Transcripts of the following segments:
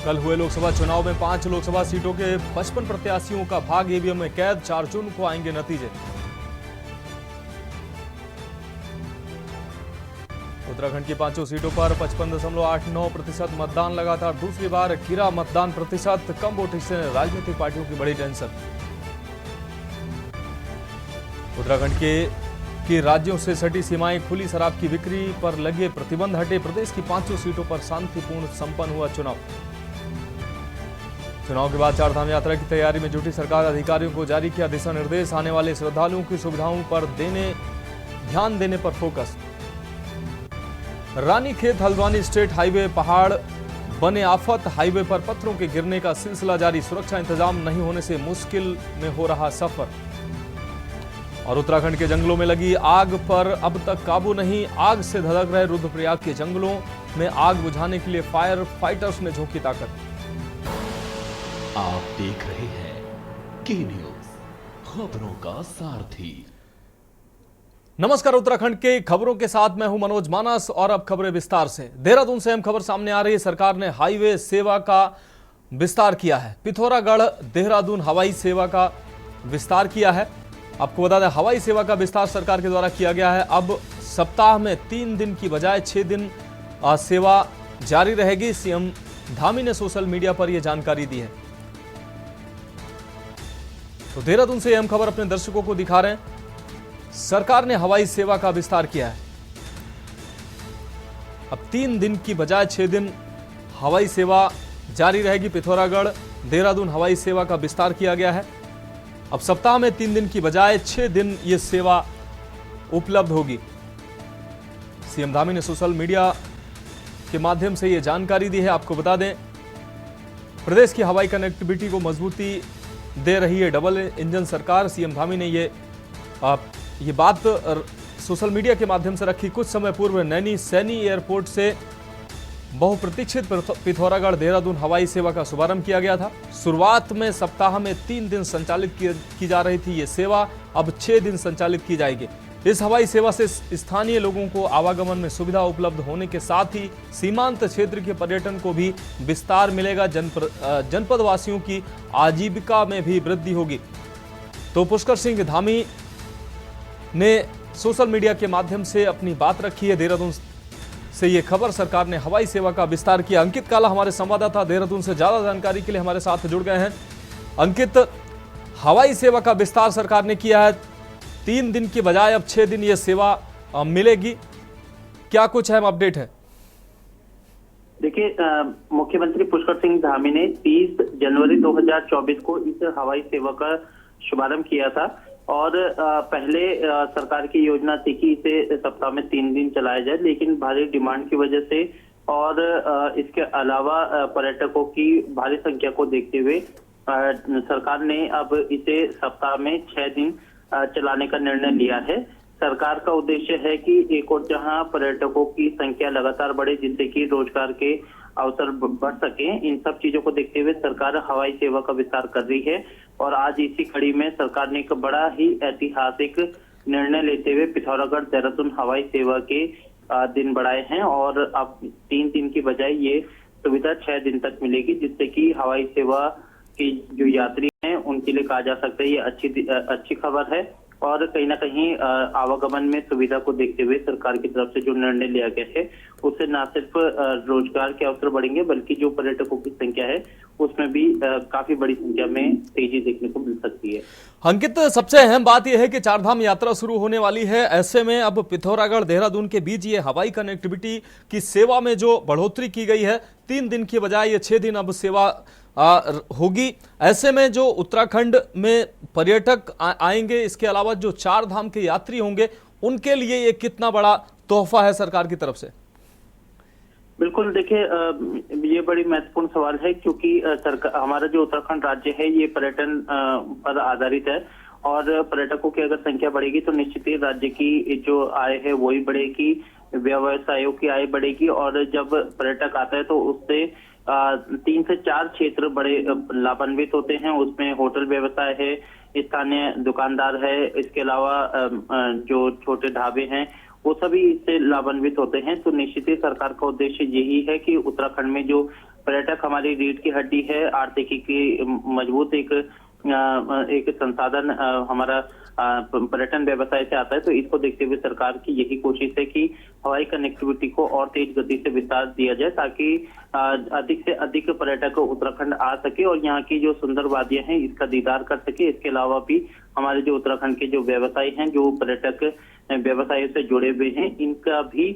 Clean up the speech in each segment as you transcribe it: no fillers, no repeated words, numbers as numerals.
कल हुए लोकसभा चुनाव में 5 लोकसभा सीटों के 55 प्रत्याशियों का भाग ईवीएम में कैद। 4 जून को आएंगे नतीजे। उत्तराखंड की 5 सीटों पर 55.89% मतदान। लगातार दूसरी बार गिरा मतदान प्रतिशत। कम वोटिंग से राजनीतिक पार्टियों की बड़ी टेंशन। उत्तराखंड की राज्यों से सटी सीमाएं खुली। शराब की बिक्री पर लगे प्रतिबंध हटे। प्रदेश की 5 सीटों पर शांतिपूर्ण संपन्न हुआ चुनाव। चुनाव के बाद चारधाम यात्रा की तैयारी में जुटी सरकार। अधिकारियों को जारी किया दिशा निर्देश। आने वाले श्रद्धालुओं की सुविधाओं पर ध्यान देने पर focus. Ranikhet Haldwani state highway पहाड़ बने आफत। हाईवे पर पत्थरों के गिरने का सिलसिला जारी। सुरक्षा इंतजाम नहीं होने से मुश्किल में हो रहा सफर। और उत्तराखंड के जंगलों में लगी आग पर अब तक काबू नहीं। आग से धधक रहे रुद्रप्रयाग के जंगलों में आग बुझाने के लिए फायर फाइटर्स ने झोंकी ताकत। आप देख रहे हैं के न्यूज, खबरों का सारथी। नमस्कार, उत्तराखंड के खबरों के साथ मैं हूं मनोज मानस और अब खबरें विस्तार से। देहरादून से अहम खबर सामने आ रही है। सरकार ने हाईवे सेवा का विस्तार किया है। पिथौरागढ़ देहरादून हवाई सेवा का विस्तार किया है। आपको बता दें, हवाई सेवा का विस्तार सरकार के द्वारा किया गया है। अब सप्ताह में 3 दिन की बजाय 6 दिन सेवा जारी रहेगी। सीएम धामी ने सोशल मीडिया पर यह जानकारी दी है। तो देहरादून से अहम खबर अपने दर्शकों को दिखा रहे हैं। सरकार ने हवाई सेवा का विस्तार किया है। अब 3 दिन की बजाय 6 दिन हवाई सेवा जारी रहेगी। पिथौरागढ़ देहरादून हवाई सेवा का विस्तार किया गया है। अब सप्ताह में 3 दिन की बजाय 6 दिन यह सेवा उपलब्ध होगी। सीएम धामी ने सोशल मीडिया के माध्यम से यह जानकारी दी है। आपको बता दें, प्रदेश की हवाई कनेक्टिविटी को मजबूती दे रही है डबल इंजन सरकार। सीएम धामी ने ये बात सोशल मीडिया के माध्यम से रखी। कुछ समय पूर्व नैनी सैनी एयरपोर्ट से बहुप्रतीक्षित पिथौरागढ़ देहरादून हवाई सेवा का शुभारंभ किया गया था। शुरुआत में सप्ताह में 3 दिन संचालित की जा रही थी ये सेवा। अब 6 दिन संचालित की जाएगी। इस हवाई सेवा से स्थानीय लोगों को आवागमन में सुविधा उपलब्ध होने के साथ ही सीमांत क्षेत्र के पर्यटन को भी विस्तार मिलेगा। जनपद वासियों की आजीविका में भी वृद्धि होगी। तो पुष्कर सिंह धामी ने सोशल मीडिया के माध्यम से अपनी बात रखी है। देहरादून से ये खबर, सरकार ने हवाई सेवा का विस्तार किया। अंकित काला हमारे संवाददाता देहरादून से ज्यादा जानकारी के लिए हमारे साथ जुड़ गए हैं। अंकित, हवाई सेवा का विस्तार सरकार ने किया है। 3 दिन की बजाय अब 6 दिन ये सेवा मिलेगी। क्या कुछ अहम अपडेट है? देखिए, मुख्यमंत्री पुष्कर सिंह धामी ने 30 जनवरी 2024 को इस हवाई सेवा का शुभारंभ किया था। और पहले सरकार की योजना थी कि इसे सप्ताह में 3 दिन चलाया जाए, लेकिन भारी डिमांड की वजह से और इसके अलावा पर्यटकों की भारी संख्या को देखते हुए सरकार ने अब इसे सप्ताह में 6 दिन चलाने का निर्णय लिया है। सरकार का उद्देश्य है कि एक और जहां पर्यटकों की संख्या लगातार बढ़े, जिससे कि रोजगार के अवसर बढ़ सके, इन सब चीजों को देखते हुए सरकार हवाई सेवा का विस्तार कर रही है। और आज इसी कड़ी में सरकार ने एक बड़ा ही ऐतिहासिक निर्णय लेते हुए पिथौरागढ़ देहरादून हवाई सेवा के दिन बढ़ाए हैं। और अब 3 दिन की बजाय ये सुविधा 6 दिन तक मिलेगी, जिससे कि हवाई सेवा के जो यात्री हैं उनके लिए कहा जा सकता है ये अच्छी खबर है। और कहीं ना कहीं आवागमन में सुविधा को देखते हुए सरकार की तरफ से जो निर्णय लिया गया है, उससे न सिर्फ रोजगार के अवसर बढ़ेंगे, बल्कि जो पर्यटकों की संख्या है उसमें भी काफी बड़ी संख्या में तेजी देखने को मिल सकती है। अंकित, सबसे अहम बात यह है कि चारधाम यात्रा शुरू होने वाली है। ऐसे में अब पिथौरागढ़ देहरादून के बीच ये हवाई कनेक्टिविटी की सेवा में जो बढ़ोतरी की गई है, 3 दिन की बजाय ये 6 दिन अब सेवा होगी। ऐसे में जो उत्तराखंड में पर्यटक आएंगे, इसके अलावा जो 4 धाम के यात्री होंगे, उनके लिए ये कितना बड़ा तोहफा है सरकार की तरफ से? बिल्कुल, देखिए, ये बड़ी महत्वपूर्ण सवाल है, क्योंकि हमारा जो उत्तराखंड राज्य है ये पर्यटन पर आधारित है। और पर्यटकों की अगर संख्या बढ़ेगी तो निश्चित ही राज्य की जो आय है वही बढ़ेगी, व्यवसायों की आय बढ़ेगी। और जब पर्यटक आता है तो उससे 3 से 4 क्षेत्र बड़े लाभान्वित होते हैं। उसमें होटल व्यवसाय है, स्थानीय दुकानदार है, इसके अलावा जो छोटे ढाबे हैं वो सभी इससे लाभान्वित होते हैं। तो निश्चित ही सरकार का उद्देश्य यही है कि उत्तराखंड में जो पर्यटक हमारी रीढ़ की हड्डी है, आर्थिकी की मजबूत एक संसाधन हमारा पर्यटन व्यवसाय से आता है। तो इसको देखते हुए सरकार की यही कोशिश है कि हवाई कनेक्टिविटी को और तेज गति से विस्तार दिया जाए, ताकि अधिक से अधिक पर्यटक उत्तराखंड आ सके और यहाँ की जो सुंदर वादियां हैं इसका दीदार कर सके। इसके अलावा भी हमारे जो उत्तराखंड के जो व्यवसायी हैं, जो पर्यटक व्यवसायों से जुड़े हुए हैं, इनका भी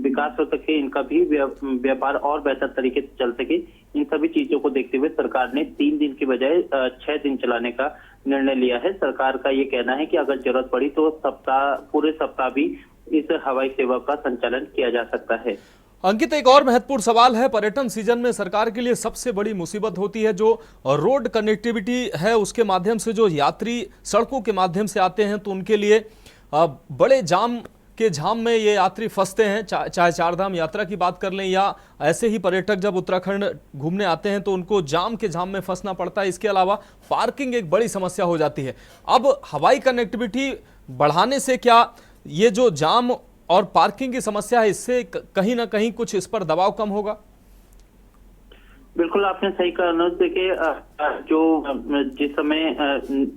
विकास हो सके, इनका भी व्यापार और बेहतर तरीके से चल सके। इन सभी चीजों को देखते हुए सरकार ने 3 दिन की बजाय 6 दिन चलाने का निर्णय लिया है। सरकार का ये कहना है कि अगर जरूरत पड़ी तो पूरे सप्ताह भी इस हवाई सेवा का संचालन किया जा सकता है। अंकित, एक और महत्वपूर्ण सवाल है, पर्यटन सीजन में सरकार के लिए सबसे बड़ी मुसीबत होती है जो रोड कनेक्टिविटी है, उसके माध्यम से जो यात्री सड़कों के माध्यम से आते हैं तो उनके लिए बड़े जाम में ये यात्री फंसते हैं। चाहे चारधाम यात्रा की बात कर लें या ऐसे ही पर्यटक जब उत्तराखंड घूमने आते हैं तो उनको जाम में फंसना पड़ता है। इसके अलावा पार्किंग एक बड़ी समस्या हो जाती है। अब हवाई कनेक्टिविटी बढ़ाने से क्या ये जो जाम और पार्किंग की समस्या है, इससे कहीं ना कहीं कुछ इस पर दबाव कम होगा? बिल्कुल, आपने सही कहा अनुज। देखिए, जो जिस समय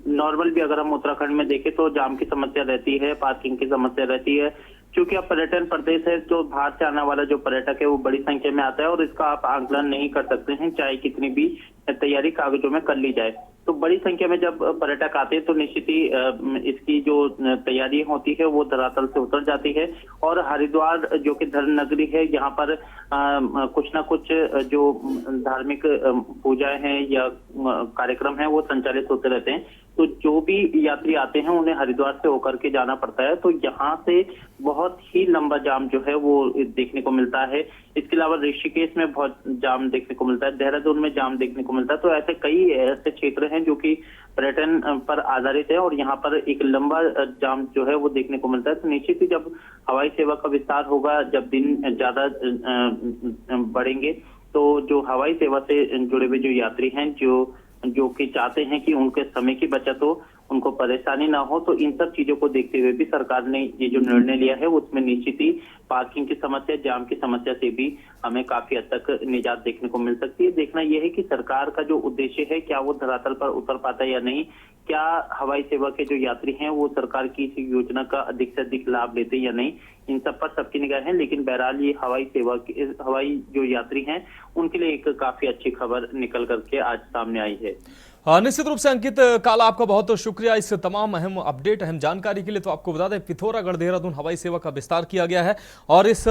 नॉर्मल भी अगर हम उत्तराखंड में देखें तो जाम की समस्या रहती है, पार्किंग की समस्या रहती है। क्योंकि अब पर्यटन प्रदेश है, जो बाहर से आने वाला जो पर्यटक है वो बड़ी संख्या में आता है और इसका आप आंकलन नहीं कर सकते हैं, चाहे कितनी भी तैयारी कागजों में कर ली जाए। तो बड़ी संख्या में जब पर्यटक आते हैं तो निश्चित ही इसकी जो तैयारी होती है वो धरातल से उतर जाती है। और हरिद्वार जो कि धर्म नगरी है, यहाँ पर कुछ ना कुछ जो धार्मिक पूजाएं हैं या कार्यक्रम है वो संचालित होते रहते हैं। तो जो भी यात्री आते हैं उन्हें हरिद्वार से होकर के जाना पड़ता है, तो यहाँ से बहुत ही लंबा जाम जो है वो देखने को मिलता है। इसके अलावा ऋषिकेश में बहुत जाम देखने को मिलता है, देहरादून में जाम देखने को मिलता है। तो ऐसे कई ऐसे क्षेत्र हैं जो कि पर्यटन पर आधारित है और यहाँ पर एक लंबा जाम जो है वो देखने को मिलता है। तो निश्चित ही जब हवाई सेवा का विस्तार होगा, जब दिन ज्यादा बढ़ेंगे, तो जो हवाई सेवा से जुड़े हुए जो यात्री हैं, जो कि चाहते हैं कि उनके समय की बचत हो, उनको परेशानी ना हो, तो इन सब चीजों को देखते हुए भी सरकार ने ये जो निर्णय लिया है उसमें निश्चित ही पार्किंग की समस्या, जाम की समस्या से भी हमें काफी हद तक निजात देखने को मिल सकती है। देखना यह है कि सरकार का जो उद्देश्य है क्या वो धरातल पर उतर पाता है या नहीं, क्या हवाई सेवा के जो यात्री हैं वो सरकार की इस योजना का अधिक से अधिक लाभ लेते हैं या नहीं, इन सब पर सबकी निगाह है। लेकिन बहरहाल ये हवाई जो यात्री हैं उनके लिए एक काफी अच्छी खबर निकल करके आज सामने आई है। निश्चित रूप से अंकित काला, आपका बहुत बहुत शुक्रिया इस तमाम अहम अपडेट, अहम जानकारी के लिए। तो आपको बता दें, पिथौरागढ़ देहरादून हवाई सेवा का विस्तार किया गया है और इस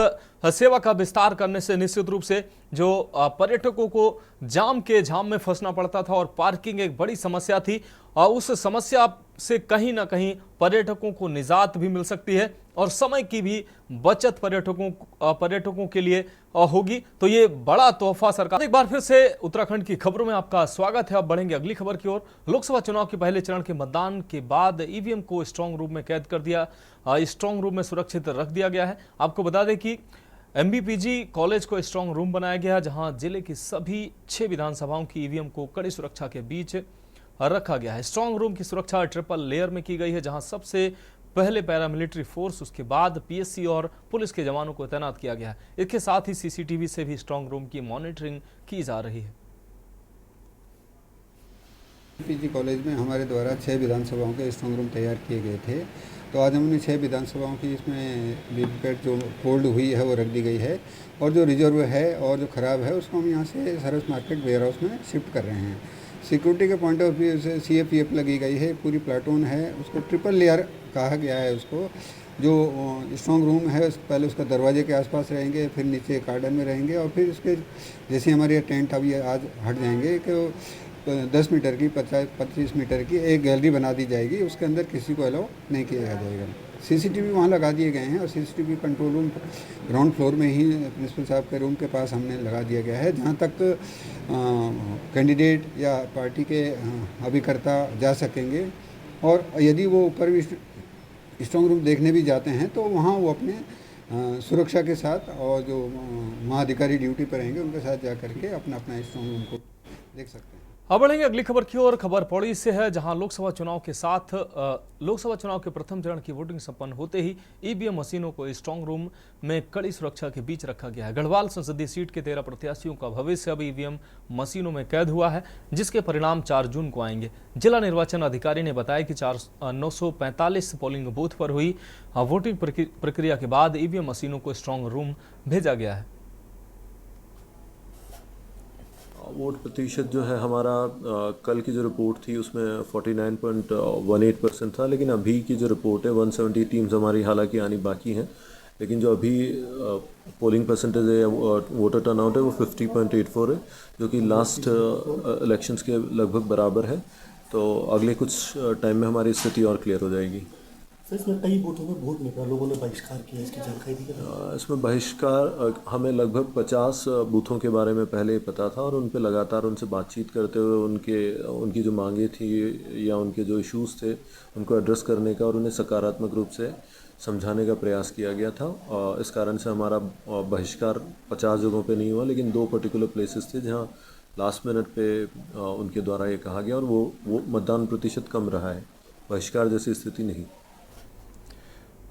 सेवा का विस्तार करने से निश्चित रूप से जो पर्यटकों को जाम में फंसना पड़ता था और पार्किंग एक बड़ी समस्या थी, उस समस्या से कहीं ना कहीं पर्यटकों को निजात भी मिल सकती है और समय की भी बचत पर्यटकों के लिए होगी। तो ये बड़ा तोहफा सरकार। एक बार फिर से उत्तराखंड की खबरों में आपका स्वागत है। अब बढ़ेंगे अगली खबर की ओर। लोकसभा चुनाव के पहले चरण के मतदान के बाद ईवीएम को स्ट्रांग रूम में कैद कर दिया, स्ट्रांग रूम में सुरक्षित रख दिया गया है। आपको बता दें कि एमबीपीजी कॉलेज को स्ट्रांग रूम बनाया गया है, जहां जिले की सभी 6 विधानसभाओं की ईवीएम को कड़ी सुरक्षा के बीच रखा गया है। स्ट्रांग रूम की सुरक्षा ट्रिपल लेयर में की गई है, जहां सबसे पहले पैरामिलिट्री फोर्स, उसके बाद पीएससी और पुलिस के जवानों को तैनात किया गया है। इसके साथ ही सीसीटीवी से भी स्ट्रांग रूम की मॉनिटरिंग की जा रही है। एमबीपीजी कॉलेज में हमारे द्वारा 6 विधानसभाओं के स्ट्रांग रूम तैयार किए गए थे। तो आज हमने 6 विधानसभाओं की इसमें वीवीपैट जो फोल्ड हुई है वो रख दी गई है और जो रिजर्व है और जो ख़राब है उसको हम यहाँ से सर्विस मार्केट वेयर हाउस में शिफ्ट कर रहे हैं। सिक्योरिटी के पॉइंट ऑफ व्यू से सीएपीएफ लगी गई है, पूरी प्लाटून है, उसको ट्रिपल लेयर कहा गया है। उसको जो स्ट्रांग रूम है पहले उसका दरवाजे के आसपास रहेंगे, फिर नीचे गार्डन में रहेंगे और फिर उसके जैसे हमारे टेंट अभी आज हट जाएंगे कि 10 मीटर की 25 मीटर की एक गैलरी बना दी जाएगी, उसके अंदर किसी को अलाउ नहीं किया जाएगा। सीसीटीवी वहाँ लगा दिए गए हैं और CCTV control room ground floor में ही प्रिंसिपल साहब के रूम के पास हमने लगा दिया गया है, जहाँ तक कैंडिडेट या पार्टी के अभिकर्ता जा सकेंगे। और यदि वो ऊपर भी स्ट्रांग रूम देखने भी जाते हैं तो वहाँ वो अपने सुरक्षा के साथ और जो महाधिकारी ड्यूटी पर रहेंगे उनके साथ जा करके अपना स्ट्रांग रूम को देख सकते हैं। अब बढ़ेंगे अगली खबर की ओर। खबर पौड़ी से है, जहां लोकसभा चुनाव के साथ लोकसभा चुनाव के प्रथम चरण की वोटिंग संपन्न होते ही ईवीएम मशीनों को स्ट्रांग रूम में कड़ी सुरक्षा के बीच रखा गया है। गढ़वाल संसदीय सीट के 13 प्रत्याशियों का भविष्य अब ईवीएम मशीनों में कैद हुआ है, जिसके परिणाम 4 जून को आएंगे। जिला निर्वाचन अधिकारी ने बताया कि 945 पोलिंग बूथ पर हुई वोटिंग प्रक्रिया के बाद ईवीएम मशीनों को स्ट्रांग रूम भेजा गया है। वोट प्रतिशत जो है हमारा कल की जो रिपोर्ट थी उसमें 49.18% था, लेकिन अभी की जो रिपोर्ट है 170 टीम्स हमारी हालांकि आनी बाकी हैं, लेकिन जो अभी पोलिंग परसेंटेज है या वोटर टर्नआउट है वो 50.84 है, जो कि लास्ट इलेक्शंस के लगभग बराबर है। तो अगले कुछ टाइम में हमारी स्थिति और क्लियर हो जाएगी। सर, इसमें कई बूथों में वोट निकला, लोगों ने बहिष्कार किया, इसकी जानकारी दी? इसमें बहिष्कार हमें लगभग 50 बूथों के बारे में पहले पता था और उन पे लगातार उनसे बातचीत करते हुए उनकी जो मांगे थी या उनके जो इश्यूज़ थे उनको एड्रेस करने का और उन्हें सकारात्मक रूप से समझाने का प्रयास किया गया था। इस कारण से हमारा बहिष्कार 50 जगहों पे नहीं हुआ, लेकिन 2 पर्टिकुलर प्लेसेस थे जहाँ लास्ट मिनट पे उनके द्वारा ये कहा गया और वो मतदान प्रतिशत कम रहा है, बहिष्कार जैसी स्थिति नहीं।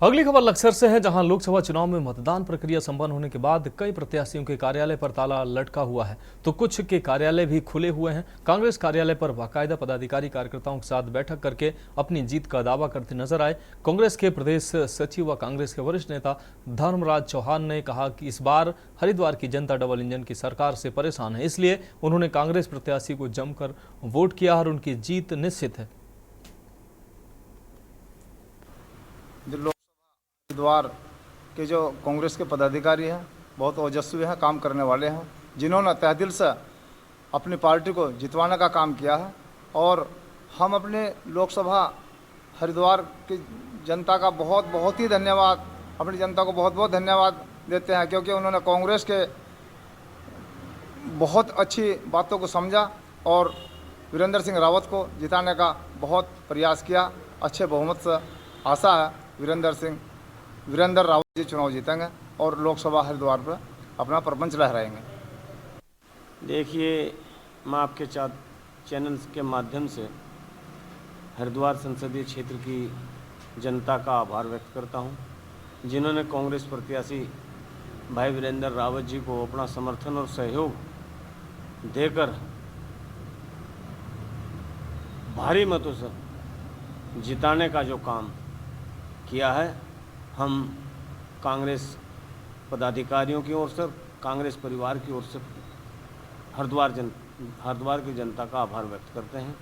अगली खबर लक्सर से है, जहां लोकसभा चुनाव में मतदान प्रक्रिया संपन्न होने के बाद कई प्रत्याशियों के कार्यालय पर ताला लटका हुआ है, तो कुछ के कार्यालय भी खुले हुए हैं। कांग्रेस कार्यालय पर बाकायदा पदाधिकारी कार्यकर्ताओं के साथ बैठक करके अपनी जीत का दावा करते नजर आए। कांग्रेस के प्रदेश सचिव व कांग्रेस के वरिष्ठ नेता धर्मराज चौहान ने कहा कि इस बार हरिद्वार की जनता डबल इंजन की सरकार से परेशान है, इसलिए उन्होंने कांग्रेस प्रत्याशी को जमकर वोट किया और उनकी जीत निश्चित है। हरिद्वार के जो कांग्रेस के पदाधिकारी हैं बहुत ओजस्वी हैं, काम करने वाले हैं, जिन्होंने तहदिल से अपनी पार्टी को जितवाने का काम किया है। और हम अपने लोकसभा हरिद्वार की जनता का बहुत ही धन्यवाद, अपनी जनता को बहुत धन्यवाद देते हैं, क्योंकि उन्होंने कांग्रेस के बहुत अच्छी बातों को समझा और वीरेंद्र सिंह रावत को जिताने का बहुत प्रयास किया। अच्छे बहुमत से आशा है वीरेंद्र रावत जी चुनाव जीतेंगे और लोकसभा हरिद्वार पर अपना प्रपंच लहराएंगे। देखिए, मैं आपके चैनल के माध्यम से हरिद्वार संसदीय क्षेत्र की जनता का आभार व्यक्त करता हूं, जिन्होंने कांग्रेस प्रत्याशी भाई वीरेंद्र रावत जी को अपना समर्थन और सहयोग देकर भारी मतों से जिताने का जो काम किया है। हम कांग्रेस पदाधिकारियों की ओर से, कांग्रेस परिवार की ओर से हरिद्वार की जनता का आभार व्यक्त करते हैं।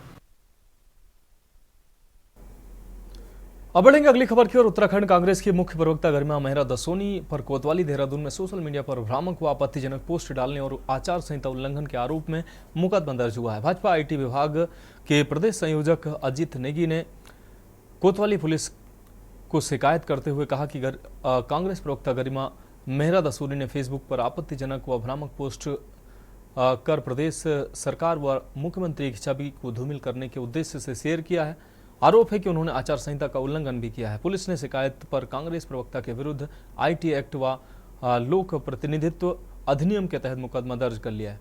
अब बढ़ेंगे अगली खबर की ओर। उत्तराखंड कांग्रेस की मुख्य प्रवक्ता गरिमा मेहरा दसोनी पर कोतवाली देहरादून में सोशल मीडिया पर भ्रामक व आपत्तिजनक पोस्ट डालने और आचार संहिता उल्लंघन के आरोप में मुकदमा दर्ज हुआ है। भाजपा आईटी विभाग के प्रदेश संयोजक अजित नेगी ने कोतवाली पुलिस को शिकायत करते हुए कहा कि कांग्रेस प्रवक्ता गरिमा मेहरा दसोनी ने फेसबुक पर आपत्तिजनक व भ्रामक पोस्ट कर प्रदेश सरकार व मुख्यमंत्री की छवि को धूमिल करने के उद्देश्य से शेयर किया है। आरोप है कि उन्होंने आचार संहिता का उल्लंघन भी किया है। पुलिस ने शिकायत पर कांग्रेस प्रवक्ता के विरुद्ध आईटी एक्ट व लोक प्रतिनिधित्व अधिनियम के तहत मुकदमा दर्ज कर लिया है।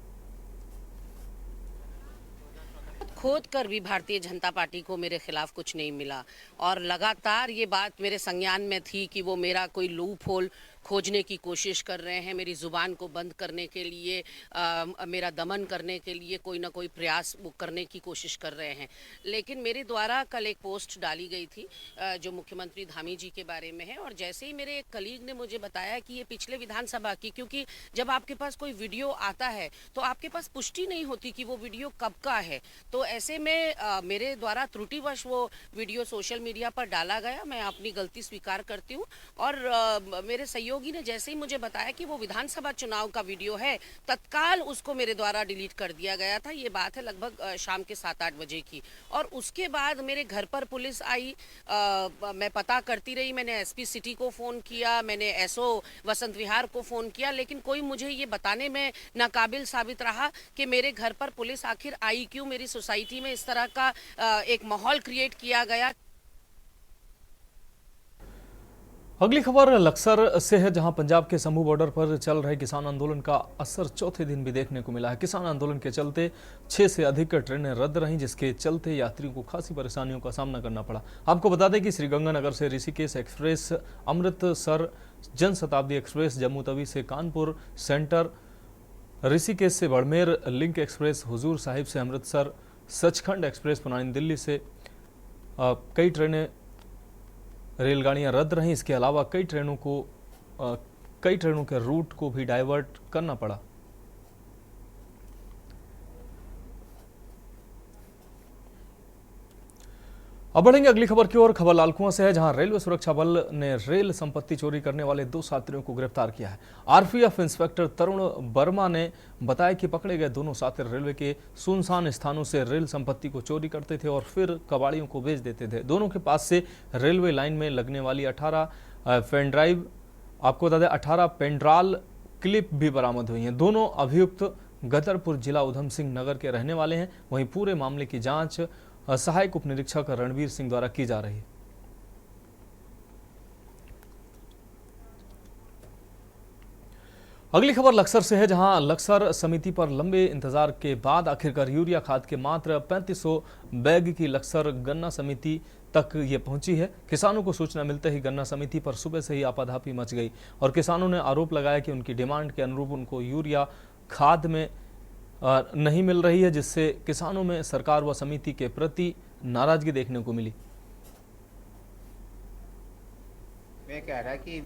खोद कर भी भारतीय जनता पार्टी को मेरे खिलाफ कुछ नहीं मिला और लगातार ये बात मेरे संज्ञान में थी कि वो मेरा कोई लूप होल खोजने की कोशिश कर रहे हैं, मेरी ज़ुबान को बंद करने के लिए, मेरा दमन करने के लिए कोई ना कोई प्रयास वो करने की कोशिश कर रहे हैं। लेकिन मेरे द्वारा कल एक पोस्ट डाली गई थी जो मुख्यमंत्री धामी जी के बारे में है, और जैसे ही मेरे एक कलीग ने मुझे बताया कि ये पिछले विधानसभा की, क्योंकि जब आपके पास कोई वीडियो आता है तो आपके पास पुष्टि नहीं होती कि वो वीडियो कब का है, तो ऐसे में मेरे द्वारा त्रुटिवश वो वीडियो सोशल मीडिया पर डाला गया। मैं अपनी गलती स्वीकार करती हूँ और मेरे सहयोगी ने जैसे ही मुझे बताया कि वो विधानसभा चुनाव का वीडियो है, तत्काल उसको मेरे द्वारा डिलीट कर दिया गया था। ये बात है लगभग शाम के 7-8 बजे की। और उसके बाद मेरे घर पर पुलिस आई, मैं पता करती रही, मैंने एसपी सिटी को फ़ोन किया, मैंने एसओ वसंत विहार को फ़ोन किया, लेकिन कोई मुझे ये बताने में नाकाबिल साबित रहा कि मेरे घर पर पुलिस आखिर आई क्यों, मेरी सोसाइटी में इस तरह का एक माहौल क्रिएट किया गया। अगली खबर लक्सर से है, जहां पंजाब के संभू बॉर्डर पर चल रहे किसान आंदोलन का असर चौथे दिन भी देखने को मिला है। किसान आंदोलन के चलते 6 से अधिक ट्रेनें रद्द रहीं, जिसके चलते यात्रियों को खासी परेशानियों का सामना करना पड़ा। आपको बता दें कि श्रीगंगानगर से ऋषिकेश एक्सप्रेस, अमृतसर जनशताब्दी एक्सप्रेस, जम्मू तवी से कानपुर सेंटर, ऋषिकेश से बड़मेर लिंक एक्सप्रेस, हुजूर साहिब से अमृतसर, सचखंड एक्सप्रेस पुरानी दिल्ली से कई ट्रेनें रेलगाड़ियां रद्द रहीं। इसके अलावा कई ट्रेनों के रूट को भी डाइवर्ट करना पड़ा। अब बढ़ेंगे अगली खबर की ओर। खबर लाल कुआं से है, जहां रेलवे सुरक्षा बल ने रेल संपत्ति चोरी करने वाले 2 साथियों को गिरफ्तार किया है। आरपीएफ इंस्पेक्टर तरुण वर्मा ने बताया कि पकड़े गए दोनों साथी रेलवे के सुनसान स्थानों से रेल संपत्ति को चोरी करते थे और फिर कबाड़ियों को बेच देते थे। दोनों के पास से रेलवे लाइन में लगने वाली 18 पेन ड्राइव, आपको बता दें 18 पेंड्राल क्लिप भी बरामद हुई हैं। दोनों अभियुक्त गदरपुर जिला उधम सिंह नगर के रहने वाले हैं। वहीं पूरे मामले की जांच सहायक उप निरीक्षक रणवीर सिंह द्वारा की जा रही है। अगली खबर लक्सर से है, जहां लक्सर समिति पर लंबे इंतजार के बाद आखिरकार यूरिया खाद के मात्र 3500 बैग की लक्सर गन्ना समिति तक ये पहुंची है। किसानों को सूचना मिलते ही गन्ना समिति पर सुबह से ही आपाधापी मच गई और किसानों ने आरोप लगाया कि उनकी डिमांड के अनुरूप उनको यूरिया खाद में नहीं मिल रही है, जिससे किसानों में सरकार व समिति के प्रति नाराजगी देखने को मिली। मैं कह रहा कि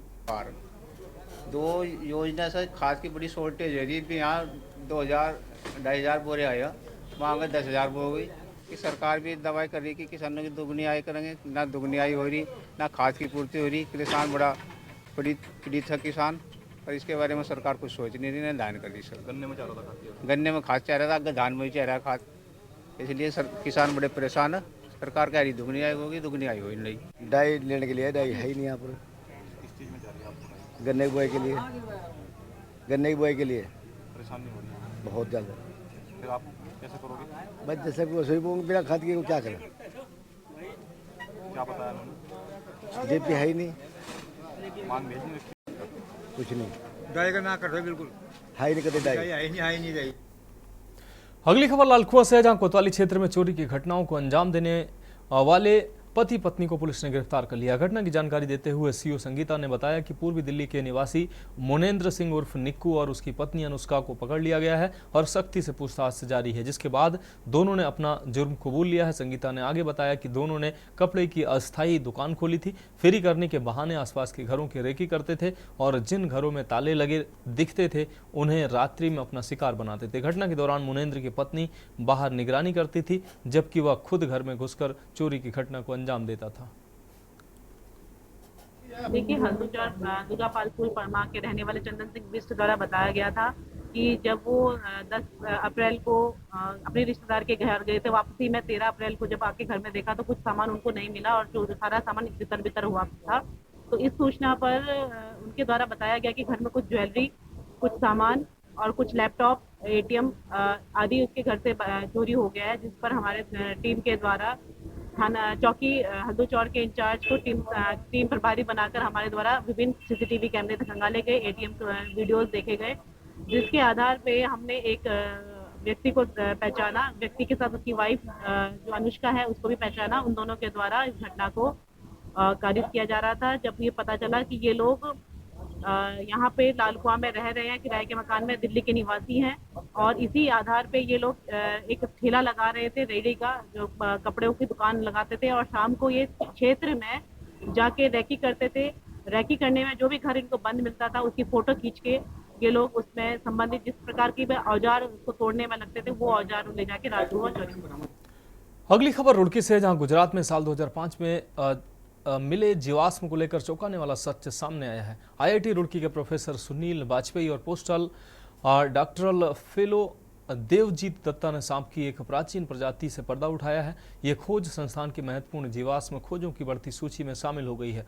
2 योजना से खाद की बड़ी शॉर्टेज है जी। यहाँ 2000-2500 बोरे आया, वहाँ पे 10,000 हो गई। कि सरकार भी दवाई कर रही कि किसानों की दुगनी आय करेंगे, ना दुगनी आय हो रही, ना खाद की पूर्ति हो रही। किसान बड़ा पीड़ित है किसान, और इसके बारे में सरकार कुछ सोच नहीं रही, ना दान कर रही। सर गन्ने में खाद चाह रहा था, धान में भी चाह रहा खाद, इसलिए किसान बड़े परेशान है। सरकार कह रही दुगनी आय होगी, दुगनी आय हो ही नहीं। डाई लेने के लिए डाई है ही नहीं यहाँ पर। गन्ने की बुआई के लिए, गन्ने की बुआई के लिए परेशानी हो रही है बहुत ज़्यादा। फिर आप कैसे करोगे? बस जैसे वैसे बिना खाद के क्या करें? क्या बताया उन्होंने? जेपी है ही नहीं, कुछ नहीं। डाई का ना कर रहे, बिल्कुल हाई नहीं करते, डाई हाई नहीं रही। अगली खबर लालकुआ से है, जहां कोतवाली क्षेत्र में चोरी की घटनाओं को अंजाम देने वाले पति पत्नी को पुलिस ने गिरफ्तार कर लिया। घटना की जानकारी देते हुए सीओ संगीता ने बताया कि पूर्वी दिल्ली के निवासी मोनेंद्र सिंह उर्फ निक्कू और उसकी पत्नी अनुष्का को पकड़ लिया गया है और सख्ती से पूछताछ जारी है, जिसके बाद दोनों ने अपना जुर्म कबूल लिया है। संगीता ने आगे बताया कि दोनों ने कपड़े की अस्थायी दुकान खोली थी, फेरी करने के बहाने आसपास के घरों की रेकी करते थे और जिन घरों में ताले लगे दिखते थे उन्हें रात्रि में अपना शिकार बनाते थे। घटना के दौरान मोनेंद्र की पत्नी बाहर निगरानी करती थी, जबकि वह खुद घर में घुसकर चोरी की घटना को अंजाम देता था। देखिए, हल्दूचौर दुर्गापालपुर परमा के रहने वाले चंदन सिंह बिष्ट द्वारा बताया गया था कि जब वो 10 अप्रैल को अपने रिश्तेदार के घर गए थे, वापसी में 13 अप्रैल को जब आके घर में देखा तो कुछ सामान उनको नहीं मिला और जो सारा सामान तितर बितर हुआ था। तो इस सूचना पर उनके द्वारा बताया गया कि घर में कुछ ज्वेलरी, कुछ सामान और कुछ लैपटॉप, ATM आदि उसके घर से चोरी हो गया है, जिस पर हमारे टीम के द्वारा थाना चौकी हल्दूचौर के इंचार्ज को टीम प्रभारी बनाकर हमारे द्वारा विभिन्न CCTV कैमरे खंगाले गए, ATM वीडियोस देखे गए, जिसके आधार पे हमने एक व्यक्ति को पहचाना। व्यक्ति के साथ उसकी वाइफ जो अनुष्का है उसको भी पहचाना। उन दोनों के द्वारा इस घटना को कारित किया जा रहा था। जब ये पता चला कि ये लोग यहाँ पे लालकुआं में रह रहे हैं, किराए के मकान में, दिल्ली के निवासी हैं और इसी आधार पे ये लोग एक ठेला लगा रहे थे, रेडी का, जो कपड़ों की दुकान लगाते थे और शाम को ये क्षेत्र में जाके रैकी करते थे। रैकी करने में जो भी घर इनको बंद मिलता था उसकी फोटो खींच के ये लोग उसमें संबंधित जिस प्रकार की औजार उसको तोड़ने में लगते थे वो औजार ले जाके राजू और चोरी। अगली खबर रुड़की से, जहां गुजरात में साल 2005 में मिले जीवाश्म को लेकर चौंकाने वाला सच सामने आया है। IIT रुड़की के प्रोफेसर सुनील वाजपेयी और post doctoral fellow Devjit Dutta ने सांप की एक प्राचीन प्रजाति से पर्दा उठाया है। ये खोज संस्थान की महत्वपूर्ण जीवाश्म खोजों की बढ़ती सूची में शामिल हो गई है।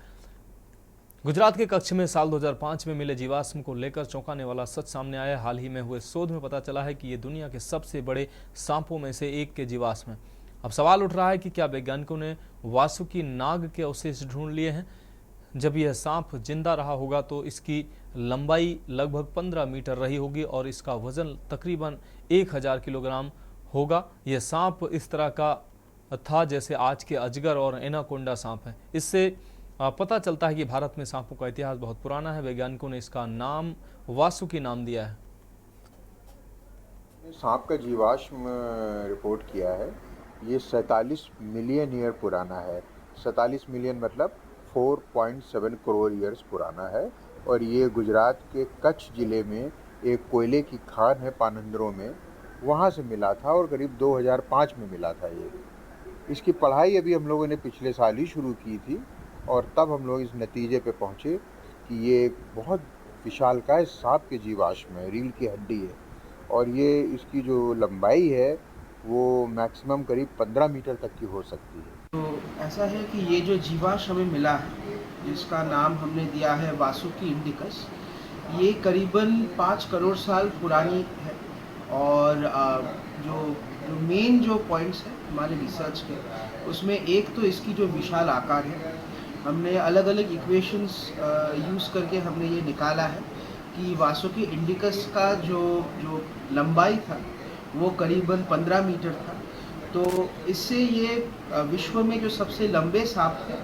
गुजरात के कच्छ में साल 2005 में मिले जीवाश्म को लेकर चौंकाने वाला सच सामने आया। हाल ही में हुए शोध में पता चला है कि ये दुनिया के सबसे बड़े सांपों में से एक के जीवाश्म हैं। अब सवाल उठ रहा है कि क्या वैज्ञानिकों ने वासुकी नाग के अवशेष ढूंढ लिए हैं? जब यह सांप जिंदा रहा होगा तो इसकी लंबाई लगभग 15 मीटर रही होगी और इसका वजन तकरीबन 1000 किलोग्राम होगा। यह सांप इस तरह का था जैसे आज के अजगर और एनाकोंडा सांप है। इससे पता चलता है कि भारत में सांपों का इतिहास बहुत पुराना है। वैज्ञानिकों ने इसका नाम वासुकी नाम दिया है। सांप का जीवाश्म रिपोर्ट किया है। ये 47 मिलियन ईयर पुराना है। 47 मिलियन मतलब 4.7 करोड़ ईयर्स पुराना है और ये गुजरात के कच्छ ज़िले में एक कोयले की खान है पानंदरों में, वहाँ से मिला था और करीब 2005 में मिला था ये। इसकी पढ़ाई अभी हम लोगों ने पिछले साल ही शुरू की थी और तब हम लोग इस नतीजे पे पहुँचे कि ये एक बहुत विशालकाय सांप के जीवाश्म है, रीढ़ की हड्डी है और ये इसकी जो लंबाई है वो मैक्सिमम करीब 15 मीटर तक की हो सकती है। तो ऐसा है कि ये जो जीवाश्म हमें मिला है जिसका नाम हमने दिया है वासुकी इंडिकस, ये करीबन 5 करोड़ साल पुरानी है और जो मेन जो पॉइंट्स हैं हमारे रिसर्च के, उसमें एक तो इसकी जो विशाल आकार है, हमने अलग अलग इक्वेशंस यूज़ करके हमने ये निकाला है कि वासुकी इंडिकस का जो लंबाई था वो करीबन 15 मीटर था। तो इससे ये विश्व में जो सबसे लंबे सांप है